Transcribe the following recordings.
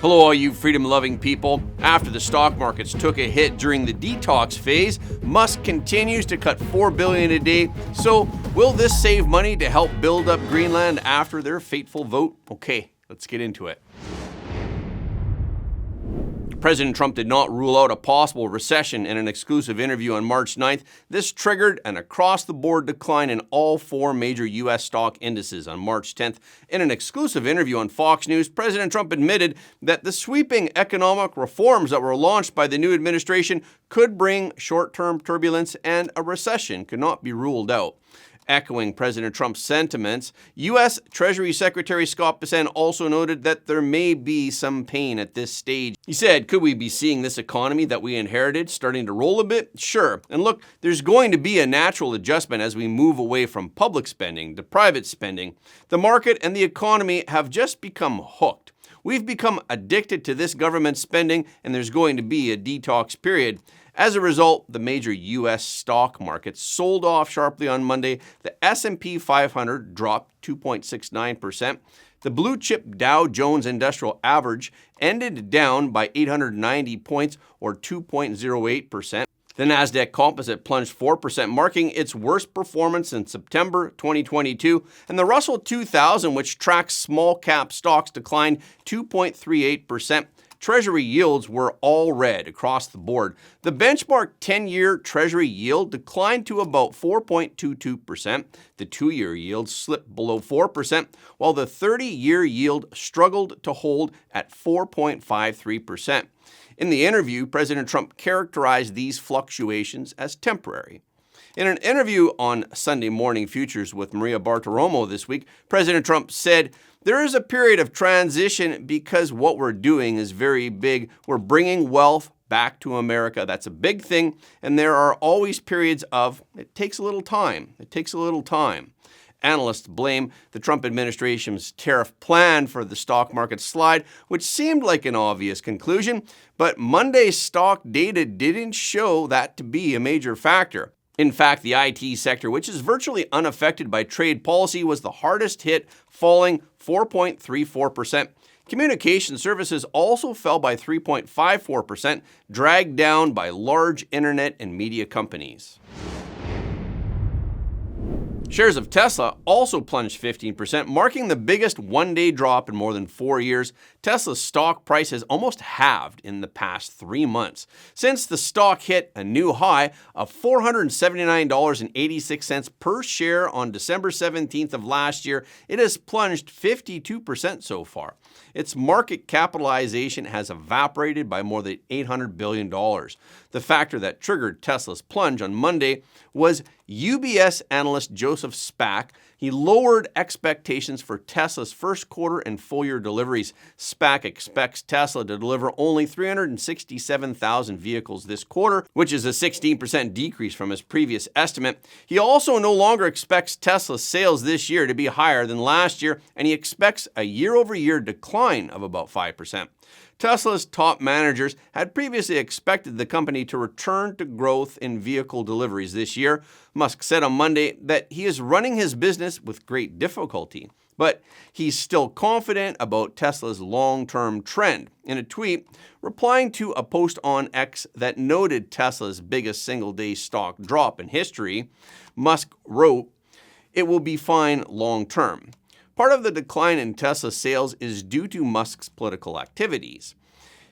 Hello, all you freedom-loving people. After the stock markets took a hit during the detox phase, Musk continues to cut $4 billion a day. So, will this save money to help build up Greenland after their fateful vote? Okay, let's get into it. President Trump did not rule out a possible recession in an exclusive interview on March 9th. This triggered an across-the-board decline in all four major U.S. stock indices on March 10th. In an exclusive interview on Fox News, President Trump admitted that the sweeping economic reforms that were launched by the new administration could bring short-term turbulence and a recession could not be ruled out. Echoing President Trump's sentiments, U.S. Treasury Secretary Scott Bessent also noted that there may be some pain at this stage. He said, could we be seeing this economy that we inherited starting to roll a bit? Sure. And look, there's going to be a natural adjustment as we move away from public spending to private spending. The market and the economy have just become hooked. We've become addicted to this government spending, and there's going to be a detox period. As a result, the major U.S. stock markets sold off sharply on Monday. The S&P 500 dropped 2.69%. The blue chip Dow Jones Industrial Average ended down by 890 points, or 2.08%. The Nasdaq Composite plunged 4%, marking its worst performance since September 2022. And the Russell 2000, which tracks small cap stocks, declined 2.38%. Treasury yields were all red across the board. The benchmark 10-year Treasury yield declined to about 4.22%. The 2-year yield slipped below 4%, while the 30-year yield struggled to hold at 4.53%. In the interview, President Trump characterized these fluctuations as temporary. In an interview on Sunday Morning Futures with Maria Bartiromo this week, President Trump said, "There is a period of transition because what we're doing is very big. We're bringing wealth back to America. That's a big thing. And there are always periods of, it takes a little time. It takes a little time." Analysts blame the Trump administration's tariff plan for the stock market slide, which seemed like an obvious conclusion, but Monday's stock data didn't show that to be a major factor. In fact, the IT sector, which is virtually unaffected by trade policy, was the hardest hit, falling 4.34%. Communication services also fell by 3.54%, dragged down by large internet and media companies. Shares of Tesla also plunged 15%, marking the biggest one-day drop in more than 4 years. Tesla's stock price has almost halved in the past 3 months. Since the stock hit a new high of $479.86 per share on December 17th of last year, it has plunged 52% so far. Its market capitalization has evaporated by more than $800 billion. The factor that triggered Tesla's plunge on Monday was UBS analyst Joseph Spack. He lowered expectations for Tesla's first quarter and full-year deliveries. Spack expects Tesla to deliver only 367,000 vehicles this quarter, which is a 16% decrease from his previous estimate. He also no longer expects Tesla's sales this year to be higher than last year, and he expects a year-over-year decline of about 5%. Tesla's top managers had previously expected the company to return to growth in vehicle deliveries this year. Musk said on Monday that he is running his business with great difficulty, but he's still confident about Tesla's long-term trend. In a tweet, replying to a post on X that noted Tesla's biggest single-day stock drop in history, Musk wrote, "It will be fine long-term." Part of the decline in Tesla sales is due to Musk's political activities.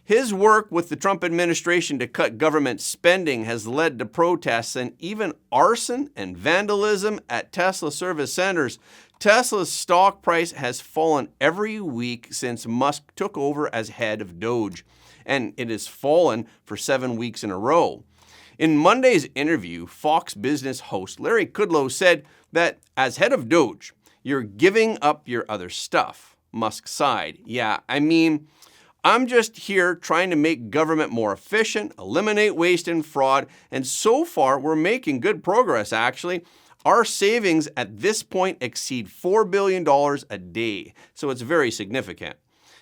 His work with the Trump administration to cut government spending has led to protests and even arson and vandalism at Tesla service centers. Tesla's stock price has fallen every week since Musk took over as head of Doge, and it has fallen for 7 weeks in a row. In Monday's interview, Fox Business host Larry Kudlow said that as head of Doge, "You're giving up your other stuff." Musk sighed. "Yeah, I mean, I'm just here trying to make government more efficient, eliminate waste and fraud, and so far we're making good progress, actually. Our savings at this point exceed $4 billion a day, so it's very significant."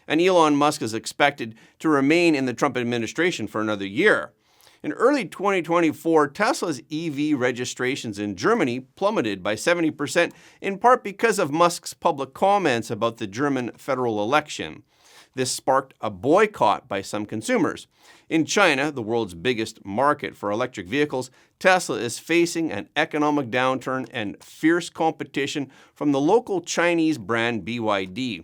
And Elon Musk is expected to remain in the Trump administration for another year. In early 2024, Tesla's EV registrations in Germany plummeted by 70%, in part because of Musk's public comments about the German federal election. This sparked a boycott by some consumers. In China, the world's biggest market for electric vehicles, Tesla is facing an economic downturn and fierce competition from the local Chinese brand BYD.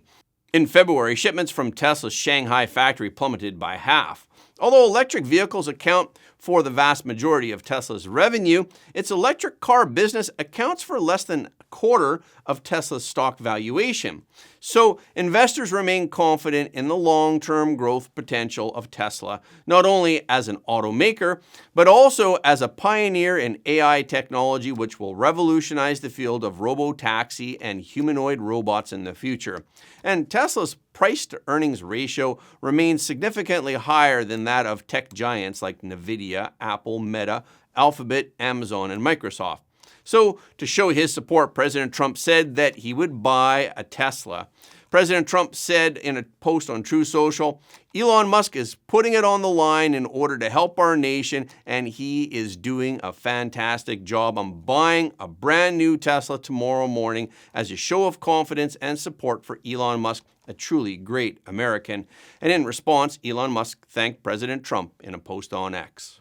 In February, shipments from Tesla's Shanghai factory plummeted by half. Although electric vehicles account for the vast majority of Tesla's revenue, its electric car business accounts for less than a quarter of Tesla's stock valuation. So investors remain confident in the long-term growth potential of Tesla, not only as an automaker, but also as a pioneer in AI technology, which will revolutionize the field of robo-taxi and humanoid robots in the future. And Tesla's price-to-earnings ratio remains significantly higher than that of tech giants like Nvidia, Apple, Meta, Alphabet, Amazon, and Microsoft. So, to show his support, President Trump said that he would buy a Tesla. President Trump said in a post on Truth Social, Elon Musk is putting it on the line in order to help our nation, and he is doing a fantastic job. I'm buying a brand new Tesla tomorrow morning as a show of confidence and support for Elon Musk, a truly great American. And in response, Elon Musk thanked President Trump in a post on X.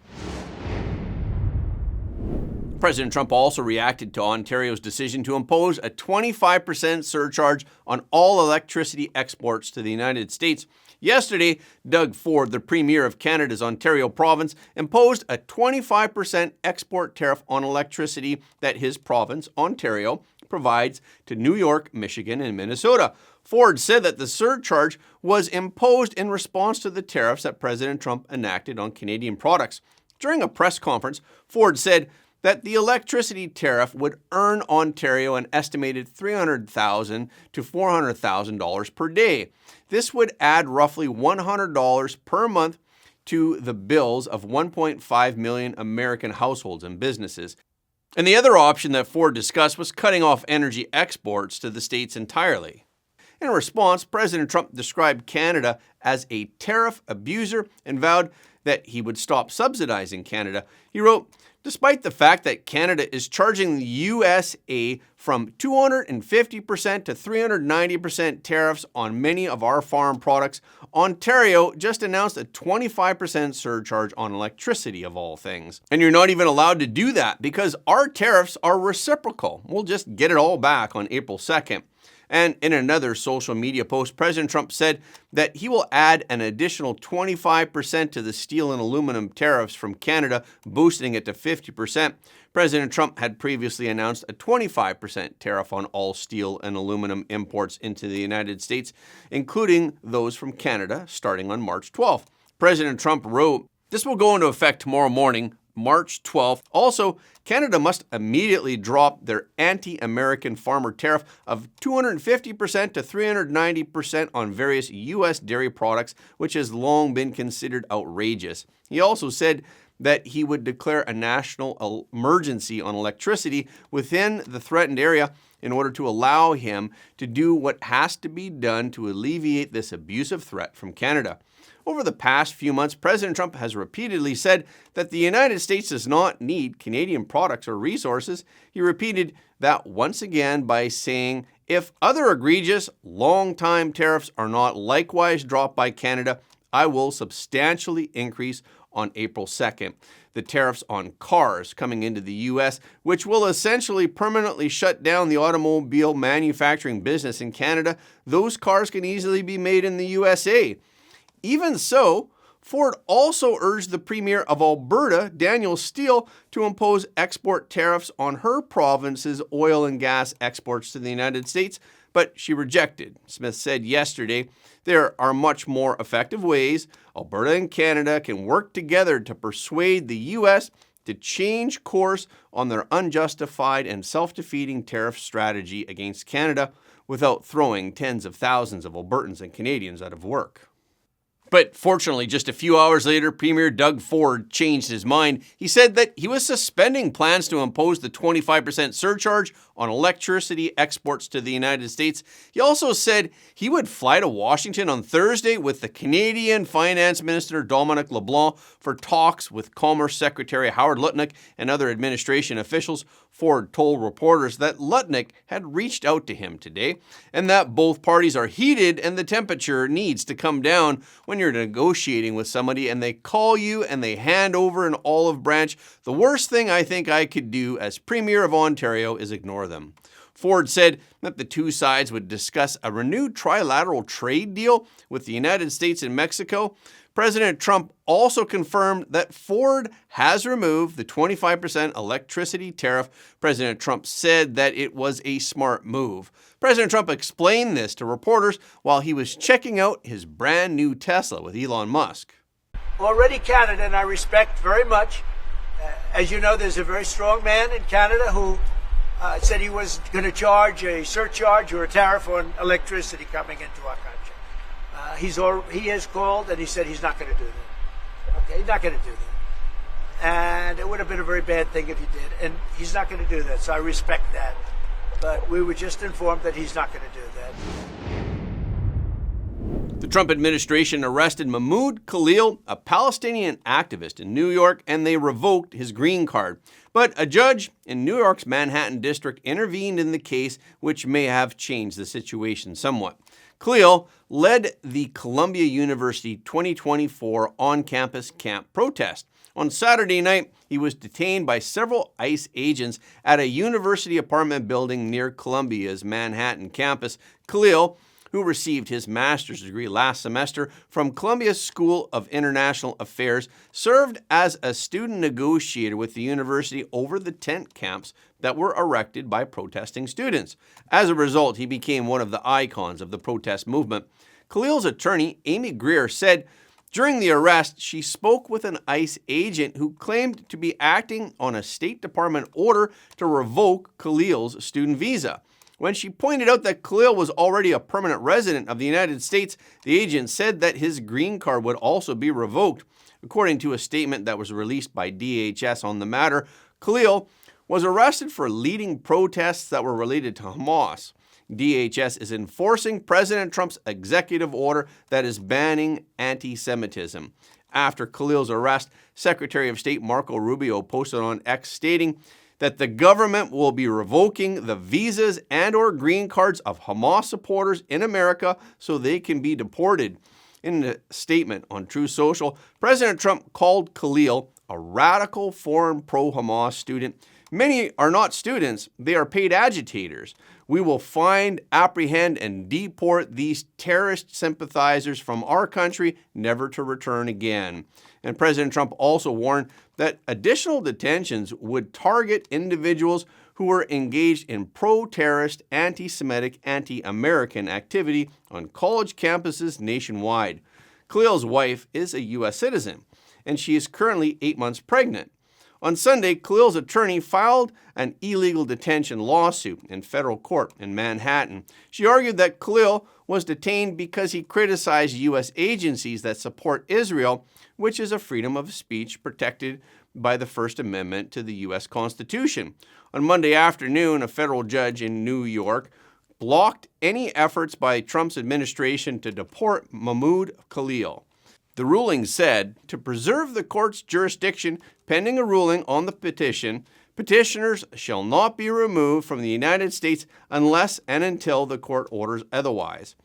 President Trump also reacted to Ontario's decision to impose a 25% surcharge on all electricity exports to the United States. Yesterday, Doug Ford, the Premier of Canada's Ontario province, imposed a 25% export tariff on electricity that his province, Ontario, provides to New York, Michigan, and Minnesota. Ford said that the surcharge was imposed in response to the tariffs that President Trump enacted on Canadian products. During a press conference, Ford said that the electricity tariff would earn Ontario an estimated $300,000 to $400,000 per day. This would add roughly $100 per month to the bills of 1.5 million American households and businesses. And the other option that Ford discussed was cutting off energy exports to the states entirely. In response, President Trump described Canada as a tariff abuser and vowed that he would stop subsidizing Canada. He wrote, despite the fact that Canada is charging the USA from 250% to 390% tariffs on many of our farm products, Ontario just announced a 25% surcharge on electricity, of all things. And you're not even allowed to do that because our tariffs are reciprocal. We'll just get it all back on April 2nd. And in another social media post, President Trump said that he will add an additional 25% to the steel and aluminum tariffs from Canada, boosting it to 50%. President Trump had previously announced a 25% tariff on all steel and aluminum imports into the United States, including those from Canada, starting on March 12th. President Trump wrote, "This will go into effect tomorrow morning, March 12th. Also, Canada must immediately drop their anti-American farmer tariff of 250% to 390% on various U.S. dairy products, which has long been considered outrageous." He also said that he would declare a national emergency on electricity within the threatened area in order to allow him to do what has to be done to alleviate this abusive threat from Canada. Over the past few months, President Trump has repeatedly said that the United States does not need Canadian products or resources. He repeated that once again by saying, if other egregious, long-time tariffs are not likewise dropped by Canada, I will substantially increase on April 2nd the tariffs on cars coming into the U.S., which will essentially permanently shut down the automobile manufacturing business in Canada. Those cars can easily be made in the USA. Even so, Ford also urged the Premier of Alberta, Danielle Steel, to impose export tariffs on her province's oil and gas exports to the United States, but she rejected. Smith said yesterday, there are much more effective ways Alberta and Canada can work together to persuade the U.S. to change course on their unjustified and self-defeating tariff strategy against Canada without throwing tens of thousands of Albertans and Canadians out of work. But fortunately, just a few hours later, Premier Doug Ford changed his mind. He said that he was suspending plans to impose the 25% surcharge on electricity exports to the United States. He also said he would fly to Washington on Thursday with the Canadian Finance Minister Dominic LeBlanc for talks with Commerce Secretary Howard Lutnick and other administration officials. Ford told reporters that Lutnick had reached out to him today and that both parties are heated and the temperature needs to come down when you're negotiating with somebody and they call you and they hand over an olive branch. The worst thing I think I could do as Premier of Ontario is ignore them. Ford said that the two sides would discuss a renewed trilateral trade deal with the United States and Mexico. President Trump also confirmed that Ford has removed the 25% electricity tariff. President Trump said that it was a smart move. President Trump explained this to reporters while he was checking out his brand new Tesla with Elon Musk. Already Canada, and I respect very much. As you know, there's a very strong man in Canada who said he was going to charge a surcharge or a tariff on electricity coming into our country. He has called and he said he's not going to do that. Okay, he's not going to do that. And it would have been a very bad thing if he did. And he's not going to do that, so I respect that. But we were just informed that he's not going to do that. The Trump administration arrested Mahmoud Khalil, a Palestinian activist in New York, and they revoked his green card. But a judge in New York's Manhattan district intervened in the case, which may have changed the situation somewhat. Khalil led the Columbia University 2024 on-campus camp protest. On Saturday night, he was detained by several ICE agents at a university apartment building near Columbia's Manhattan campus. Khalil, who received his master's degree last semester from Columbia's School of International Affairs, served as a student negotiator with the university over the tent camps that were erected by protesting students. As a result, he became one of the icons of the protest movement. Khalil's attorney, Amy Greer, said during the arrest, she spoke with an ICE agent who claimed to be acting on a State Department order to revoke Khalil's student visa. When she pointed out that Khalil was already a permanent resident of the United States, the agent said that his green card would also be revoked. According to a statement that was released by DHS on the matter, Khalil was arrested for leading protests that were related to Hamas. DHS is enforcing President Trump's executive order that is banning anti-Semitism. After Khalil's arrest, Secretary of State Marco Rubio posted on X stating that the government will be revoking the visas and/or green cards of Hamas supporters in America so they can be deported. In a statement on Truth Social, President Trump called Khalil a radical foreign pro-Hamas student. Many are not students, they are paid agitators. We will find, apprehend, and deport these terrorist sympathizers from our country, never to return again. And President Trump also warned that additional detentions would target individuals who were engaged in pro-terrorist, anti-Semitic, anti-American activity on college campuses nationwide. Khalil's wife is a U.S. citizen, and she is currently 8 months pregnant. On Sunday, Khalil's attorney filed an illegal detention lawsuit in federal court in Manhattan. She argued that Khalil was detained because he criticized U.S. agencies that support Israel, which is a freedom of speech protected by the First Amendment to the U.S. Constitution. On Monday afternoon, a federal judge in New York blocked any efforts by Trump's administration to deport Mahmoud Khalil. The ruling said, to preserve the court's jurisdiction pending a ruling on the petition, petitioners shall not be removed from the United States unless and until the court orders otherwise.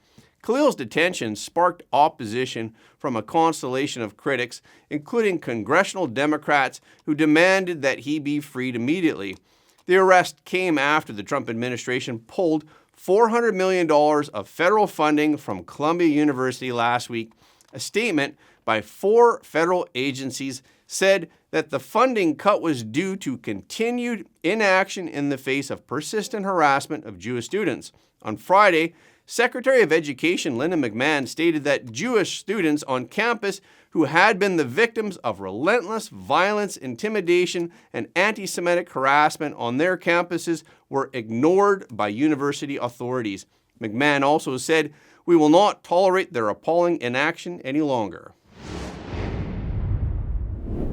Khalil's detention sparked opposition from a constellation of critics, including congressional Democrats who demanded that he be freed immediately. The arrest came after the Trump administration pulled $400 million of federal funding from Columbia University last week. A statement by 4 federal agencies said that the funding cut was due to continued inaction in the face of persistent harassment of Jewish students. On Friday, Secretary of Education Linda McMahon stated that Jewish students on campus who had been the victims of relentless violence, intimidation, and anti-Semitic harassment on their campuses were ignored by university authorities. McMahon also said, "We will not tolerate their appalling inaction any longer."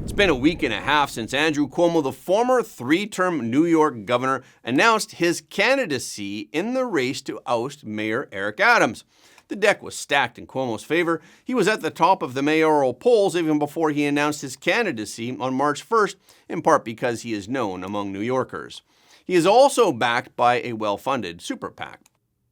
It's been a week and a half since Andrew Cuomo, the former three-term New York governor, announced his candidacy in the race to oust Mayor Eric Adams. The deck was stacked in Cuomo's favor. He was at the top of the mayoral polls even before he announced his candidacy on March 1st, in part because he is known among New Yorkers. He is also backed by a well-funded super PAC.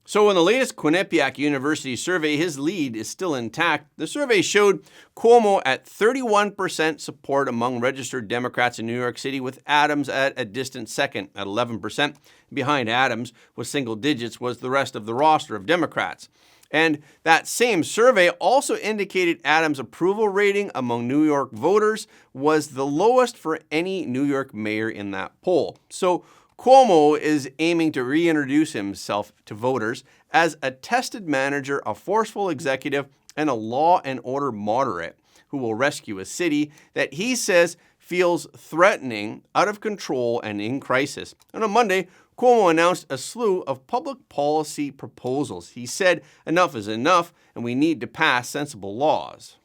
So in the latest Quinnipiac University survey, his lead is still intact. The survey showed Cuomo at 31% support among registered Democrats in New York City, with Adams at a distant second at 11%. Behind Adams, with single digits, was the rest of the roster of Democrats. And that same survey also indicated Adams' approval rating among New York voters was the lowest for any New York mayor in that poll. So Cuomo is aiming to reintroduce himself to voters as a tested manager, a forceful executive, and a law and order moderate who will rescue a city that he says feels threatening, out of control, and in crisis. And on Monday, Cuomo announced a slew of public policy proposals. He said, "Enough is enough, and we need to pass sensible laws."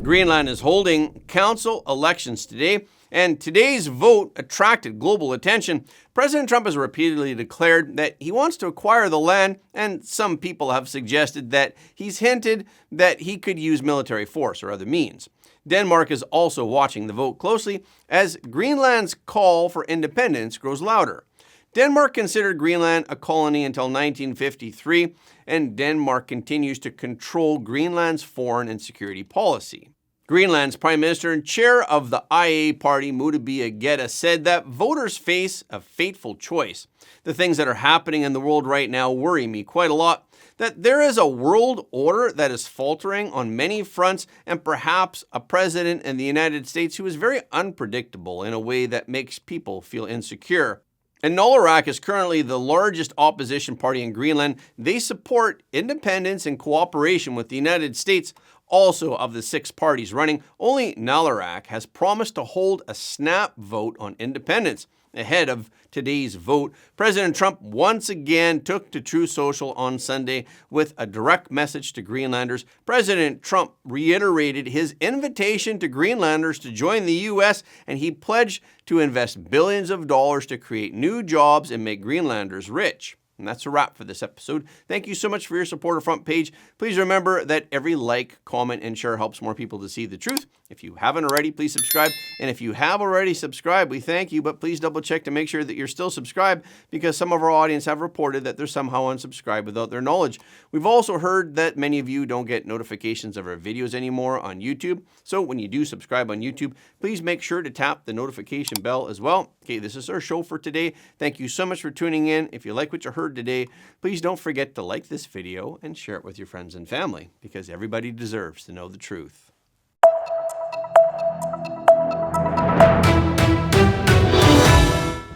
Greenland is holding council elections today, and today's vote attracted global attention. President Trump has repeatedly declared that he wants to acquire the land, and some people have suggested that he's hinted that he could use military force or other means. Denmark is also watching the vote closely as Greenland's call for independence grows louder. Denmark considered Greenland a colony until 1953, and Denmark continues to control Greenland's foreign and security policy. Greenland's Prime Minister and chair of the IA party, Mutabia Geta, said that voters face a fateful choice. "The things that are happening in the world right now worry me quite a lot. That there is a world order that is faltering on many fronts, and perhaps a president in the United States who is very unpredictable in a way that makes people feel insecure." And Nullarbor is currently the largest opposition party in Greenland. They support independence and cooperation with the United States. Also, of the 6 parties running, only Nullarbor has promised to hold a snap vote on independence. Ahead of today's vote, President Trump once again took to Truth Social on Sunday with a direct message to Greenlanders. President Trump reiterated his invitation to Greenlanders to join the U.S., and he pledged to invest billions of dollars to create new jobs and make Greenlanders rich. And that's a wrap for this episode. Thank you so much for your support of Front Page. Please remember that every like, comment, and share helps more people to see the truth. If you haven't already, please subscribe. And if you have already subscribed, we thank you, but please double check to make sure that you're still subscribed, because some of our audience have reported that they're somehow unsubscribed without their knowledge. We've also heard that many of you don't get notifications of our videos anymore on YouTube. So when you do subscribe on YouTube, please make sure to tap the notification bell as well. Okay, this is our show for today. Thank you so much for tuning in. If you like what you heard today, please don't forget to like this video and share it with your friends and family, because everybody deserves to know the truth.